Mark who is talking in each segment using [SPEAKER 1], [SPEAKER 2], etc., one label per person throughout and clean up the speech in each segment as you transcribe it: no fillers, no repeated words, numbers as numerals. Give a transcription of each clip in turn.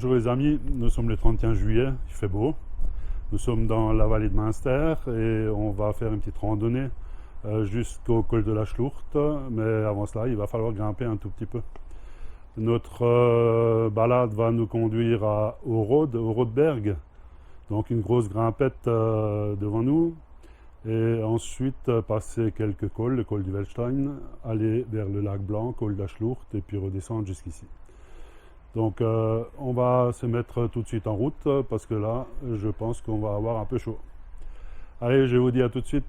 [SPEAKER 1] Bonjour les amis, nous sommes le 31 juillet, il fait beau. Nous sommes dans la vallée de Münster et on va faire une petite randonnée jusqu'au col de la Schlucht. Mais avant cela, il va falloir grimper un tout petit peu. Notre balade va nous conduire au Rodberg, donc une grosse grimpette devant nous. Et ensuite passer quelques cols, le col du Wettstein, aller vers le lac Blanc, col de la Schlucht et puis redescendre jusqu'ici. Donc on va se mettre tout de suite en route parce que là je pense qu'on va avoir un peu chaud. Allez, je vous dis à tout de suite.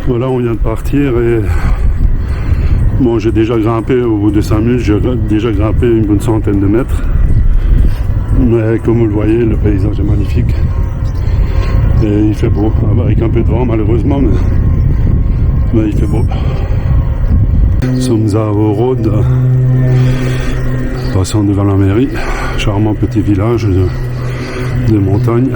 [SPEAKER 1] Voilà, on vient de partir et bon, j'ai déjà grimpé au bout de 5 minutes, j'ai déjà grimpé une bonne centaine de mètres. Mais comme vous le voyez, le paysage est magnifique. Et il fait beau, avec un peu de vent malheureusement, mais il fait beau. Nous sommes à Orod, passant devant la mairie, charmant petit village de montagne.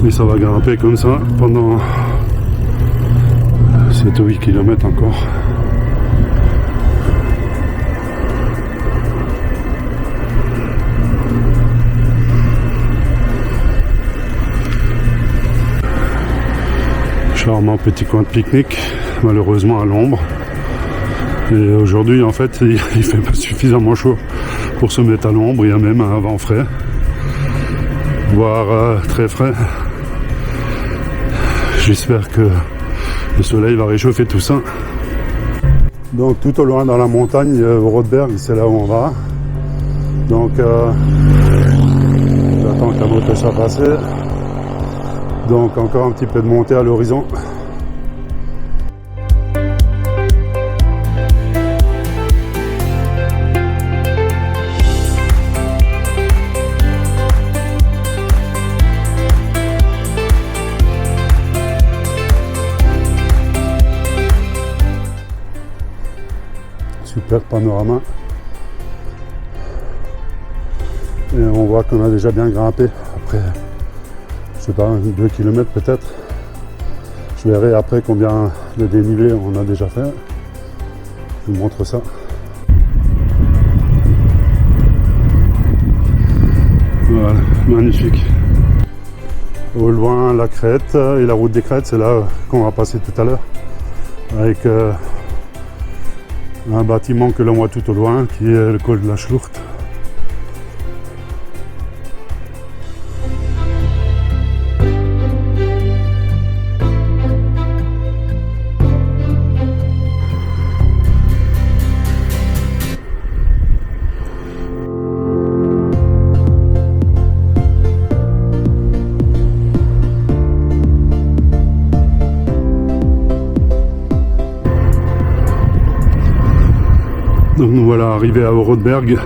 [SPEAKER 1] Et ça va grimper comme ça pendant 7 ou 8 km encore. Charmant petit coin de pique-nique, malheureusement à l'ombre. Et aujourd'hui en fait il fait pas suffisamment chaud pour se mettre à l'ombre, il y a même un vent frais, voire très frais. J'espère que le soleil va réchauffer tout ça. Donc tout au loin dans la montagne, au Rodberg, c'est là où on va. Donc j'attends que la moto soit passée. Donc encore un petit peu de montée à l'horizon. Super panorama. Et on voit qu'on a déjà bien grimpé après, je sais pas, 2 km peut-être. Je verrai après combien de dénivelé on a déjà fait. Je vous montre ça. Voilà, magnifique. Au loin la crête et la route des crêtes, c'est là qu'on va passer tout à l'heure. Avec un bâtiment que l'on voit tout au loin, qui est le col de la Schlucht. Donc nous voilà arrivés à Rodberg.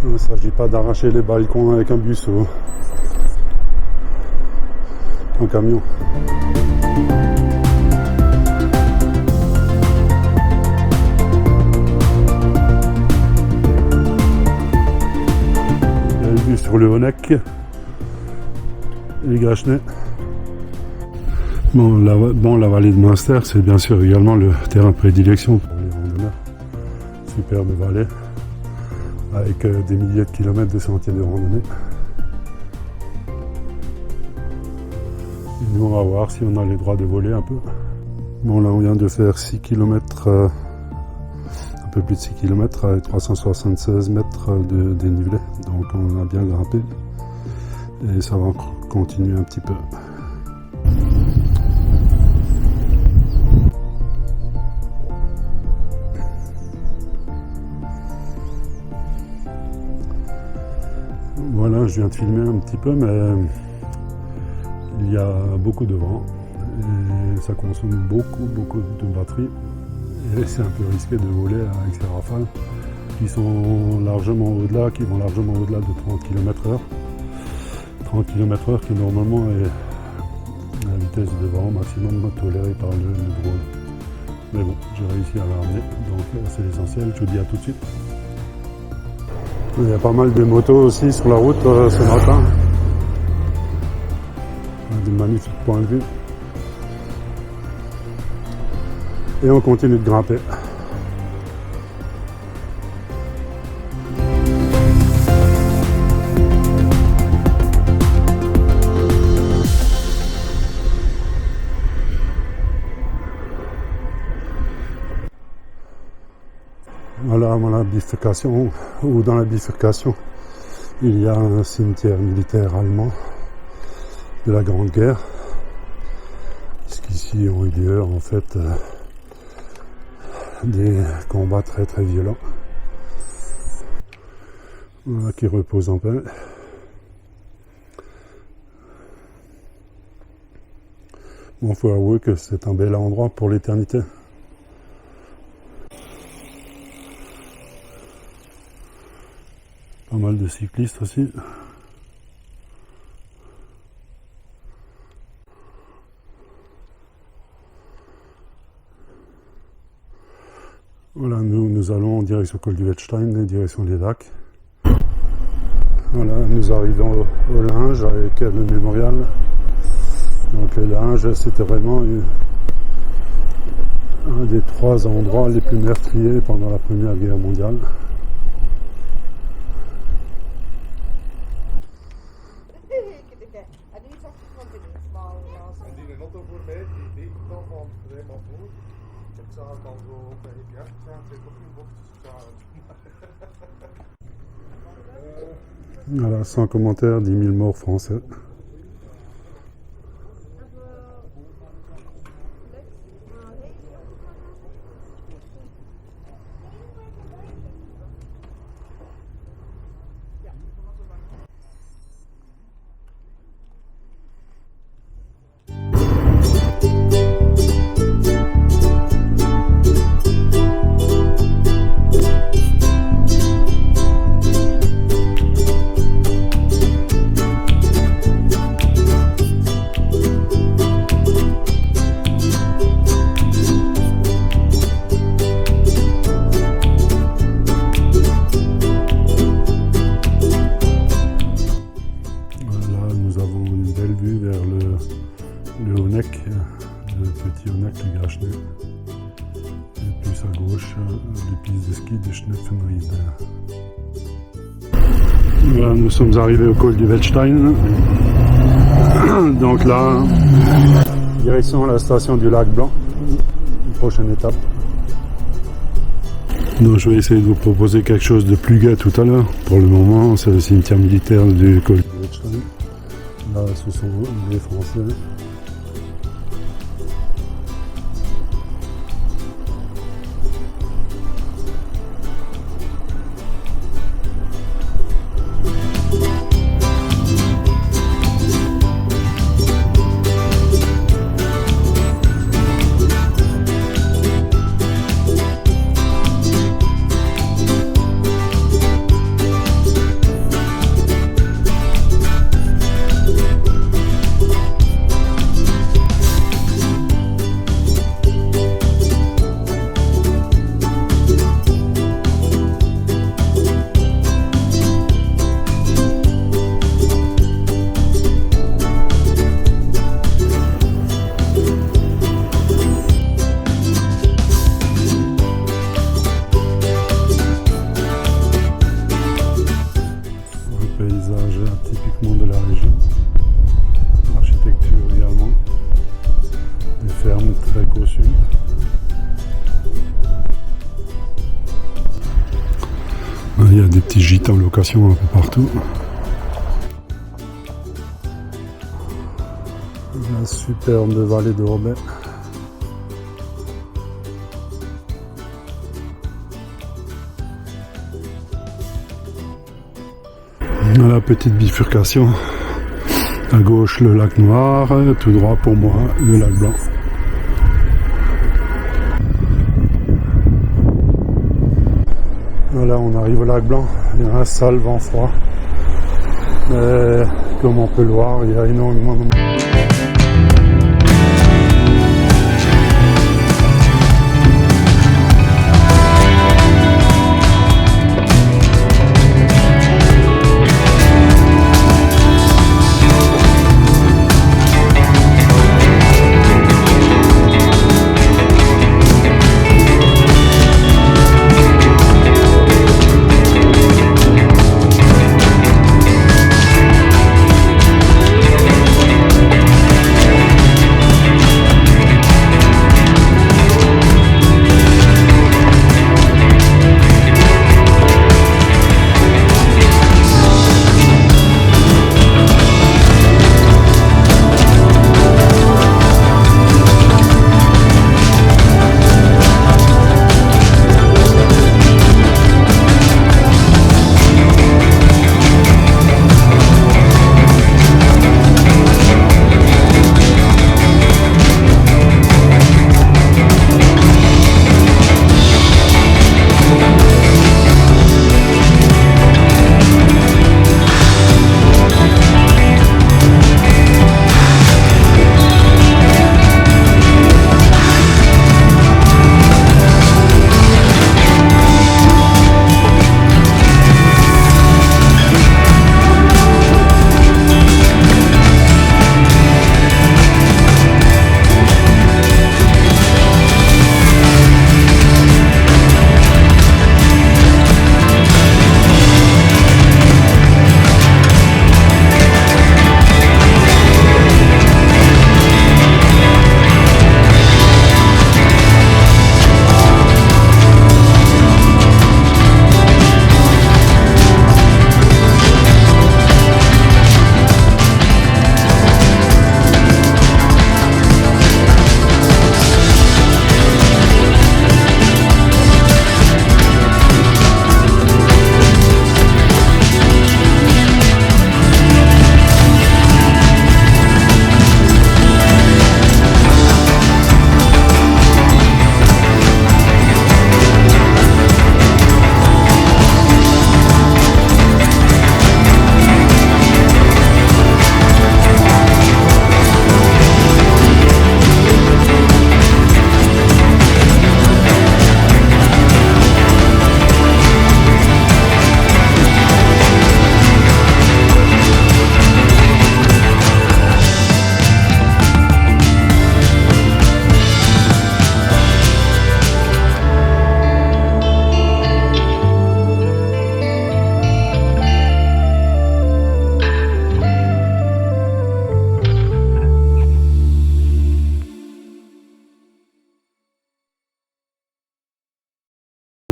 [SPEAKER 1] Il ne s'agit pas d'arracher les balcons avec un bus ou un camion. Il y a le bus sur le Honeck, les Grachenais. Bon, la vallée de Münster, c'est bien sûr également le terrain de prédilection pour les randonneurs. Superbe vallée, avec des milliers de kilomètres de sentiers de randonnée. Et nous, on va voir si on a les droits de voler un peu. Bon, là, on vient de faire 6 km, un peu plus de 6 km, avec 376 mètres de dénivelé. Donc, on a bien grimpé. Et ça va continuer un petit peu. Voilà, je viens de filmer un petit peu, mais il y a beaucoup de vent et ça consomme beaucoup de batterie et c'est un peu risqué de voler avec ces rafales qui vont largement au-delà de 30 km/h. 30 km/h qui normalement est la vitesse de vent maximum tolérée par le drone. Mais bon, j'ai réussi à la ramener, donc c'est l'essentiel. Je vous dis à tout de suite. Il y a pas mal de motos aussi sur la route ce matin. Des magnifiques points de vue. Et on continue de grimper. Voilà, la bifurcation, ou dans la bifurcation, il y a un cimetière militaire allemand de la Grande Guerre, puisqu'ici ont eu lieu en fait des combats très violents. Voilà, qui reposent en paix. Bon, faut avouer que c'est un bel endroit pour l'éternité. Pas mal de cyclistes aussi. Voilà, nous allons en direction Col du Wettstein, en direction des lacs. Voilà, nous arrivons au Linge avec le mémorial. Donc le Linge, c'était vraiment un des 3 endroits les plus meurtriers pendant la Première Guerre mondiale. Voilà, sans commentaire, 10 000 morts français. Le petit Honeck, le Grachner. Et plus à gauche, les pistes de ski de Schnepfenried. Voilà, nous sommes arrivés au col du Wettstein. Donc là, direction la station du Lac Blanc, prochaine étape. Donc je vais essayer de vous proposer quelque chose de plus gai tout à l'heure. Pour le moment, c'est le cimetière militaire du col du Wettstein. Là, ce sont les Français. il y a des petits gîtes en location un peu partout. La superbe vallée de Roubaix. La petite bifurcation. À gauche le lac Noir, tout droit pour moi le lac Blanc. Voilà, on arrive au lac Blanc. Il y a un sale vent froid. Mais comme on peut le voir, il y a énormément de...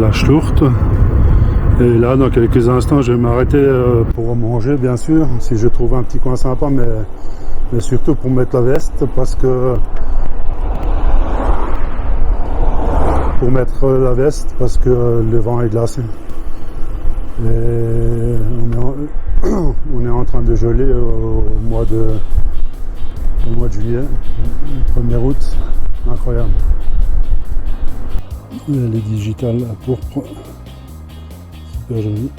[SPEAKER 1] La Schlucht. Et là, dans quelques instants, je vais m'arrêter pour manger, bien sûr, si je trouve un petit coin sympa, mais surtout pour mettre la veste, parce que le vent est glacé. Et on est en train de geler au mois de juillet, 1er août, incroyable. Les digitales à pourpre, super joli.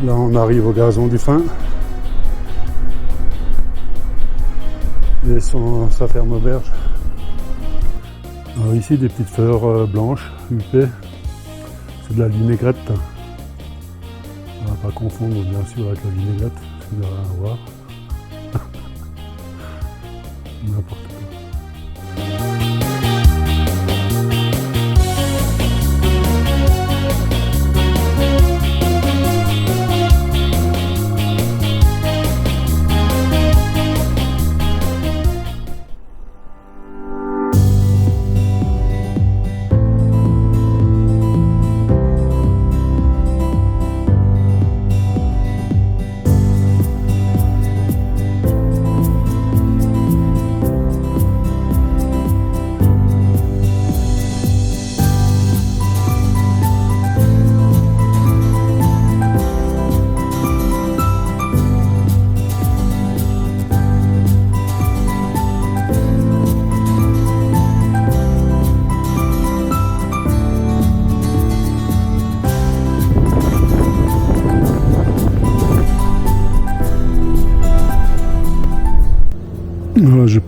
[SPEAKER 1] Là on arrive au gazon du Fin et sa ferme auberge. Alors ici des petites fleurs blanches, huppées, c'est de la vinaigrette. On va pas confondre bien sûr avec la vinaigrette, ça n'a rien à voir. N'importe quoi.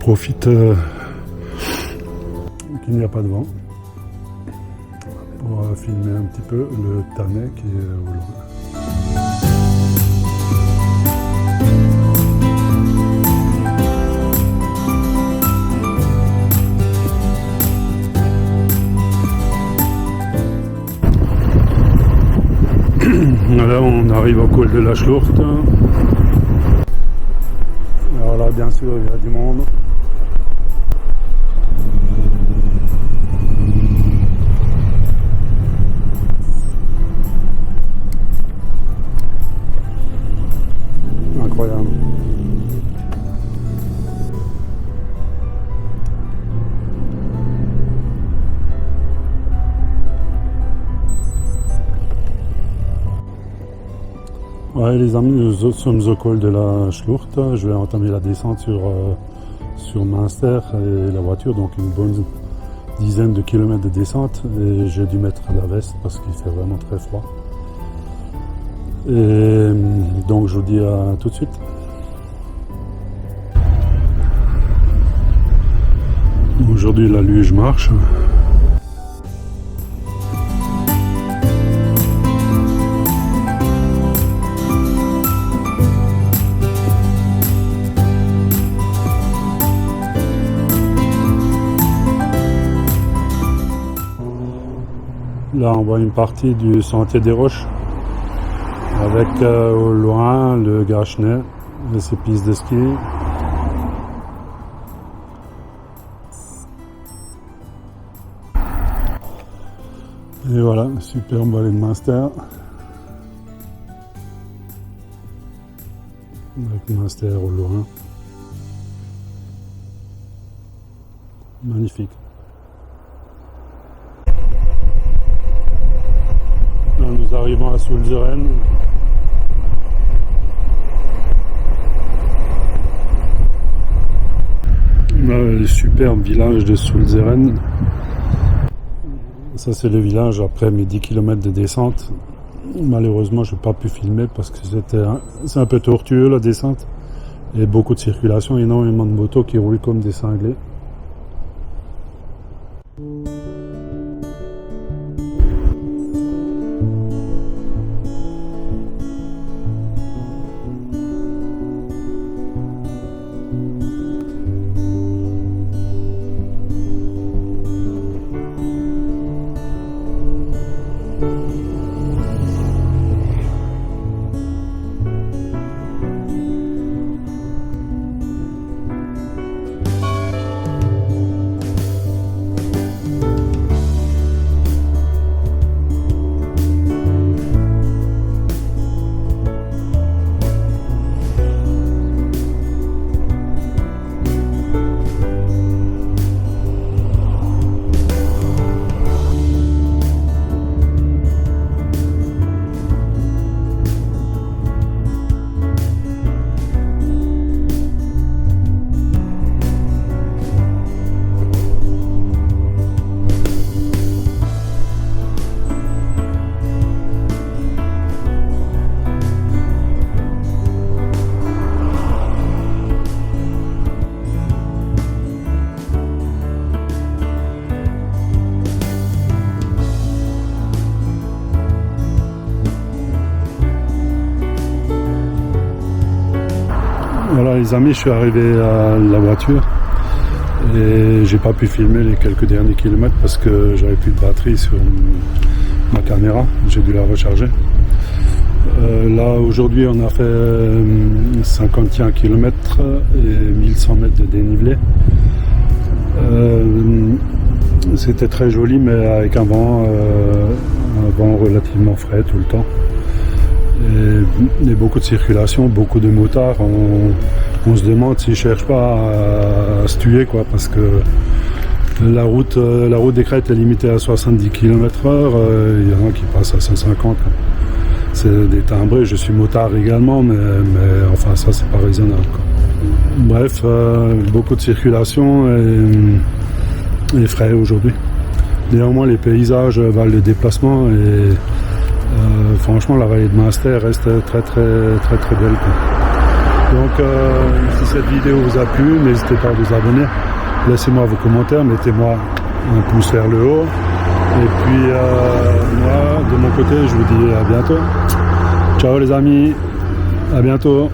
[SPEAKER 1] profite qu'il n'y a pas de vent pour filmer un petit peu le Tannat qui est au loin. Là, on arrive au col de la Schlucht. Alors là, bien sûr, il y a du monde. Incroyable. Ouais les amis, nous sommes au col de la Schlucht. Je vais entamer la descente sur Münster et la voiture, donc une bonne dizaine de kilomètres de descente. Et j'ai dû mettre la veste parce qu'il fait vraiment très froid. Et donc je vous dis à tout de suite. Aujourd'hui la luge marche. Là on voit une partie du sentier des Roches avec au loin le Grachner et ses pistes de ski. Et voilà, superbe vallée de Münster. Avec Münster au loin. Magnifique. Là, nous arrivons à Sulzeren. Là, le superbe village de Sulzeren. Ça c'est le village après mes 10 km de descente. Malheureusement je n'ai pas pu filmer parce que c'est un peu tortueux la descente. Et beaucoup de circulation, énormément de motos qui roulent comme des cinglés. Voilà les amis, je suis arrivé à la voiture et j'ai pas pu filmer les quelques derniers kilomètres parce que j'avais plus de batterie sur ma caméra, j'ai dû la recharger. Là aujourd'hui on a fait 51 km et 1100 mètres de dénivelé. C'était très joli mais avec un vent relativement frais tout le temps. Et beaucoup de circulation, beaucoup de motards. On se demande s'ils ne cherchent pas à se tuer quoi, parce que la route des Crêtes est limitée à 70 km/h, il y en a qui passent à 150. C'est des timbrés, je suis motard également, mais enfin ça c'est pas raisonnable quoi. Bref, beaucoup de circulation et frais aujourd'hui. Néanmoins les paysages valent le déplacement et franchement la vallée de Münster reste très belle quoi. Donc si cette vidéo vous a plu, n'hésitez pas à vous abonner, laissez-moi vos commentaires, mettez-moi un pouce vers le haut. Et puis moi, de mon côté, je vous dis à bientôt. Ciao les amis, à bientôt.